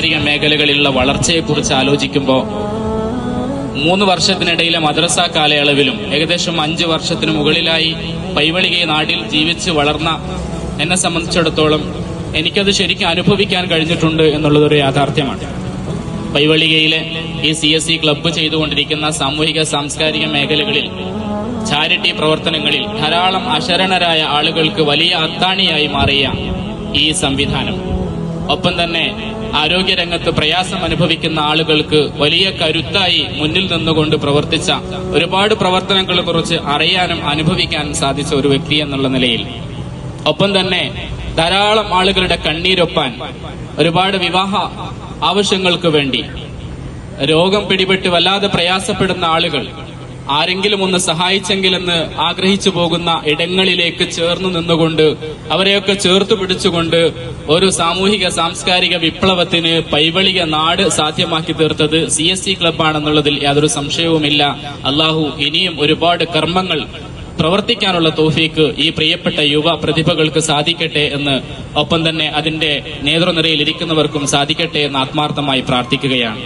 സാംസ്കാരിക മേഖലകളിലുള്ള വളർച്ചയെക്കുറിച്ച് ആലോചിക്കുമ്പോൾ 3 വർഷത്തിനിടയിലെ മദ്രസ കാലയളവിലും ഏകദേശം 5 വർഷത്തിനു മുകളിലായി പൈവളികെ നാട്ടിൽ ജീവിച്ച് വളർന്ന എന്നെ സംബന്ധിച്ചിടത്തോളം എനിക്കത് ശരിക്കും അനുഭവിക്കാൻ കഴിഞ്ഞിട്ടുണ്ട് എന്നുള്ളതൊരു യാഥാർത്ഥ്യമാണ്. പൈവളികയിലെ ഈ CSE ക്ലബ്ബ് ചെയ്തുകൊണ്ടിരിക്കുന്ന സാമൂഹിക സാംസ്കാരിക മേഖലകളിൽ, ചാരിറ്റി പ്രവർത്തനങ്ങളിൽ ധാരാളം അശരണരായ ആളുകൾക്ക് വലിയ അത്താണിയായി മാറിയ ഈ സംവിധാനം, ഒപ്പം തന്നെ ആരോഗ്യരംഗത്ത് പ്രയാസം അനുഭവിക്കുന്ന ആളുകൾക്ക് വലിയ കരുത്തായി മുന്നിൽ നിന്നുകൊണ്ട് പ്രവർത്തിച്ച ഒരുപാട് പ്രവർത്തനങ്ങളെ കുറിച്ച് അറിയാനും അനുഭവിക്കാനും സാധിച്ച ഒരു വ്യക്തി എന്നുള്ള നിലയിൽ, ഒപ്പം തന്നെ ധാരാളം ആളുകളുടെ കണ്ണീരൊപ്പാൻ, ഒരുപാട് വിവാഹ ആവശ്യങ്ങൾക്ക് വേണ്ടി രോഗം പിടിപെട്ട് വല്ലാതെ പ്രയാസപ്പെടുന്ന ആളുകൾ ആരെങ്കിലും ഒന്ന് സഹായിച്ചെങ്കിലെന്ന് ആഗ്രഹിച്ചു പോകുന്ന ഇടങ്ങളിലേക്ക് ചേർന്ന് നിന്നുകൊണ്ട് അവരെയൊക്കെ ചേർത്തു പിടിച്ചുകൊണ്ട് ഒരു സാമൂഹിക സാംസ്കാരിക വിപ്ലവത്തിന് പൈവളിക നാട് സാധ്യമാക്കി തീർത്തത് CSE ക്ലബ്ബാണെന്നുള്ളതിൽ യാതൊരു സംശയവുമില്ല. അള്ളാഹു ഇനിയും ഒരുപാട് കർമ്മങ്ങൾ പ്രവർത്തിക്കാനുള്ള തൗഫീക്ക് ഈ പ്രിയപ്പെട്ട യുവ പ്രതിഭകൾക്ക് സാധിക്കട്ടെ എന്ന്, ഒപ്പം തന്നെ അതിന്റെ നേതൃനിരയിൽ ഇരിക്കുന്നവർക്കും സാധിക്കട്ടെ എന്ന് ആത്മാർത്ഥമായി പ്രാർത്ഥിക്കുകയാണ്.